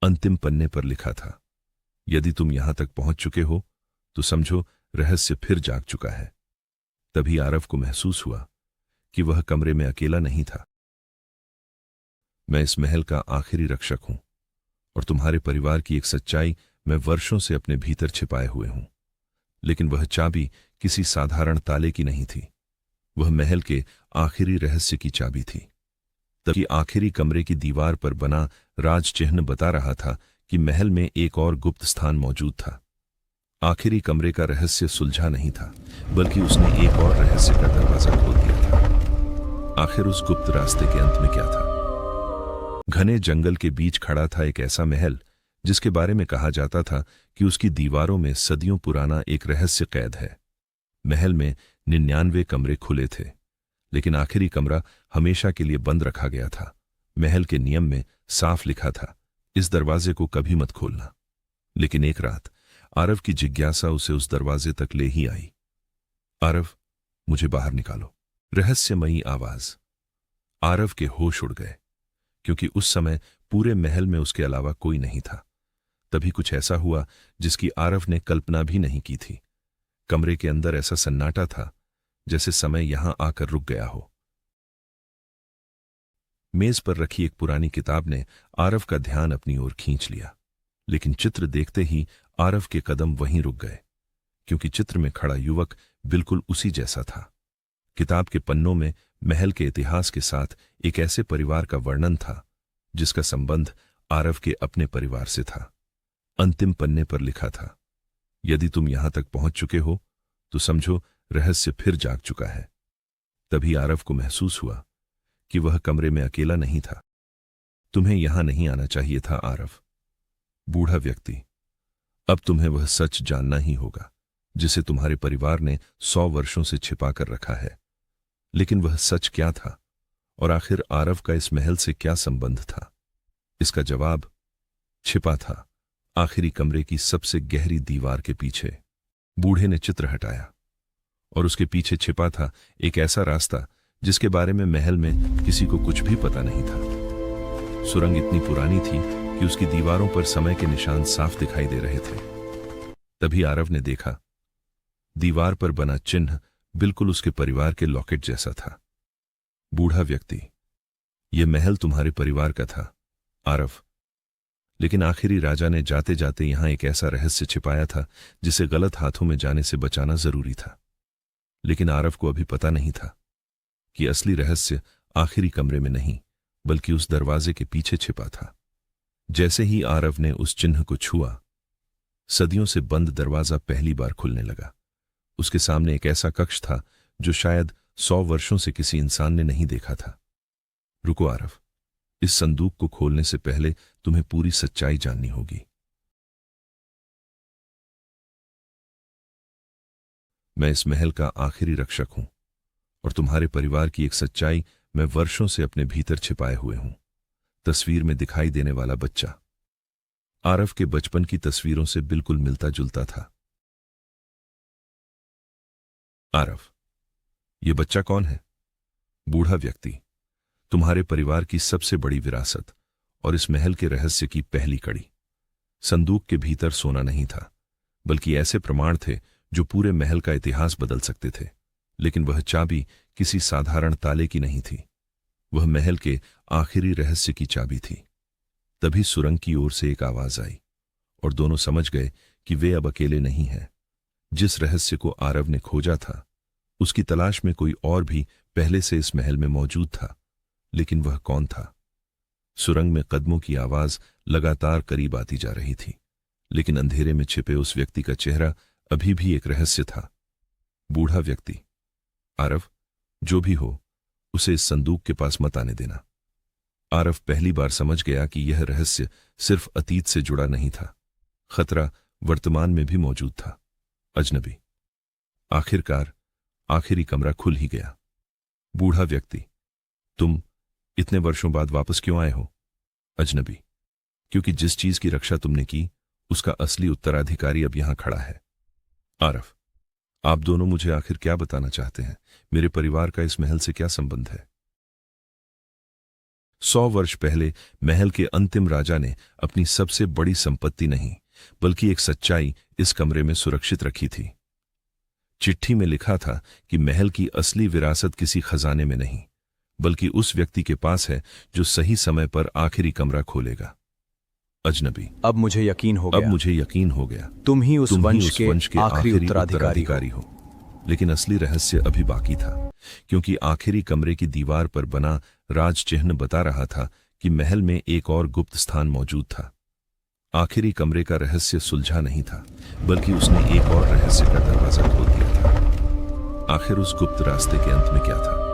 अंतिम पन्ने पर लिखा था, यदि तुम यहां तक पहुंच चुके हो तो समझो रहस्य फिर जाग चुका है। तभी आरव को महसूस हुआ कि वह कमरे में अकेला नहीं था। मैं इस महल का आखिरी रक्षक हूं और तुम्हारे परिवार की एक सच्चाई मैं वर्षों से अपने भीतर छिपाए हुए हूं। लेकिन वह चाबी किसी साधारण ताले की नहीं थी, वह महल के आखिरी रहस्य की चाबी थी। तभी आखिरी कमरे की दीवार पर बना राज चिन्ह बता रहा था कि महल में एक और गुप्त स्थान मौजूद था। आखिरी कमरे का रहस्य सुलझा नहीं था, बल्कि उसने एक और रहस्य का दरवाजा खोल दिया था। आखिर उस गुप्त रास्ते के अंत में क्या था? घने जंगल के बीच खड़ा था एक ऐसा महल जिसके बारे में कहा जाता था कि उसकी दीवारों में सदियों पुराना एक रहस्य कैद है। महल में 99 कमरे खुले थे, लेकिन आखिरी कमरा हमेशा के लिए बंद रखा गया था। महल के नियम में साफ लिखा था, इस दरवाजे को कभी मत खोलना। लेकिन एक रात आरव की जिज्ञासा उसे उस दरवाजे तक ले ही आई। आरव, मुझे बाहर निकालो। रहस्यमयी आवाज। आरव के होश उड़ गए, क्योंकि उस समय पूरे महल में उसके अलावा कोई नहीं था। तभी कुछ ऐसा हुआ जिसकी आरव ने कल्पना भी नहीं की थी। कमरे के अंदर ऐसा सन्नाटा था जैसे समय यहां आकर रुक गया हो। मेज पर रखी एक पुरानी किताब ने आरव का ध्यान अपनी ओर खींच लिया, लेकिन चित्र देखते ही आरव के कदम वहीं रुक गए, क्योंकि चित्र में खड़ा युवक बिल्कुल उसी जैसा था। किताब के पन्नों में महल के इतिहास के साथ एक ऐसे परिवार का वर्णन था जिसका संबंध आरव के अपने परिवार से था। अंतिम पन्ने पर लिखा था, यदि तुम यहां तक पहुंच चुके हो तो समझो रहस्य फिर जाग चुका है। तभी आरव को महसूस हुआ कि वह कमरे में अकेला नहीं था। तुम्हें यहां नहीं आना चाहिए था आरव। बूढ़ा व्यक्ति, अब तुम्हें वह सच जानना ही होगा जिसे तुम्हारे परिवार ने 100 वर्षों से छिपा कर रखा है। लेकिन वह सच क्या था और आखिर आरव का इस महल से क्या संबंध था? इसका जवाब छिपा था आखिरी कमरे की सबसे गहरी दीवार के पीछे। बूढ़े ने चित्र हटाया और उसके पीछे छिपा था एक ऐसा रास्ता जिसके बारे में महल में किसी को कुछ भी पता नहीं था। सुरंग इतनी पुरानी थी कि उसकी दीवारों पर समय के निशान साफ दिखाई दे रहे थे। तभी आरव ने देखा, दीवार पर बना चिन्ह बिल्कुल उसके परिवार के लॉकेट जैसा था। बूढ़ा व्यक्ति, यह महल तुम्हारे परिवार का था आरव, लेकिन आखिरी राजा ने जाते जाते यहां एक ऐसा रहस्य छिपाया था जिसे गलत हाथों में जाने से बचाना जरूरी था। लेकिन आरव को अभी पता नहीं था कि असली रहस्य आखिरी कमरे में नहीं, बल्कि उस दरवाजे के पीछे छिपा था। जैसे ही आरव ने उस चिन्ह को छुआ, सदियों से बंद दरवाजा पहली बार खुलने लगा। उसके सामने एक ऐसा कक्ष था जो शायद 100 वर्षों से किसी इंसान ने नहीं देखा था। रुको आरव, इस संदूक को खोलने से पहले तुम्हें पूरी सच्चाई जाननी होगी। मैं इस महल का आखिरी रक्षक हूं और तुम्हारे परिवार की एक सच्चाई मैं वर्षों से अपने भीतर छिपाए हुए हूं। तस्वीर में दिखाई देने वाला बच्चा आरव के बचपन की तस्वीरों से बिल्कुल मिलता जुलता था। आरव, यह बच्चा कौन है? बूढ़ा व्यक्ति, तुम्हारे परिवार की सबसे बड़ी विरासत और इस महल के रहस्य की पहली कड़ी। संदूक के भीतर सोना नहीं था, बल्कि ऐसे प्रमाण थे जो पूरे महल का इतिहास बदल सकते थे। लेकिन वह चाबी किसी साधारण ताले की नहीं थी, वह महल के आखिरी रहस्य की चाबी थी। तभी सुरंग की ओर से एक आवाज आई और दोनों समझ गए कि वे अब अकेले नहीं हैं। जिस रहस्य को आरव ने खोजा था, उसकी तलाश में कोई और भी पहले से इस महल में मौजूद था। लेकिन वह कौन था? सुरंग में कदमों की आवाज लगातार करीब आती जा रही थी, लेकिन अंधेरे में छिपे उस व्यक्ति का चेहरा अभी भी एक रहस्य था। बूढ़ा व्यक्ति, आरव, जो भी हो, उसे इस संदूक के पास मत आने देना। आरव पहली बार समझ गया कि यह रहस्य सिर्फ अतीत से जुड़ा नहीं था, खतरा वर्तमान में भी मौजूद था। अजनबी। आखिरकार आखिरी कमरा खुल ही गया। बूढ़ा व्यक्ति, तुम इतने वर्षों बाद वापस क्यों आए हो? अजनबी, क्योंकि जिस चीज की रक्षा तुमने की उसका असली उत्तराधिकारी अब यहां खड़ा है। आरव, आप दोनों मुझे आखिर क्या बताना चाहते हैं? मेरे परिवार का इस महल से क्या संबंध है? 100 वर्ष पहले महल के अंतिम राजा ने अपनी सबसे बड़ी संपत्ति नहीं बल्कि एक सच्चाई इस कमरे में सुरक्षित रखी थी। चिट्ठी में लिखा था कि महल की असली विरासत किसी खजाने में नहीं बल्कि उस व्यक्ति के पास है जो सही समय पर आखिरी कमरा खोलेगा। अजनबी, अब मुझे यकीन हो गया तुम ही उस वंश के आखिरी उत्तराधिकारी हो। लेकिन असली रहस्य अभी बाकी था, क्योंकि आखिरी कमरे की दीवार पर बना राज चिन्ह बता रहा था कि महल में एक और गुप्त स्थान मौजूद था। आखिरी कमरे का रहस्य सुलझा नहीं था बल्कि उसने एक और रहस्य का दरवाजा खोल दिया था। आखिर उस गुप्त रास्ते के अंत में क्या था?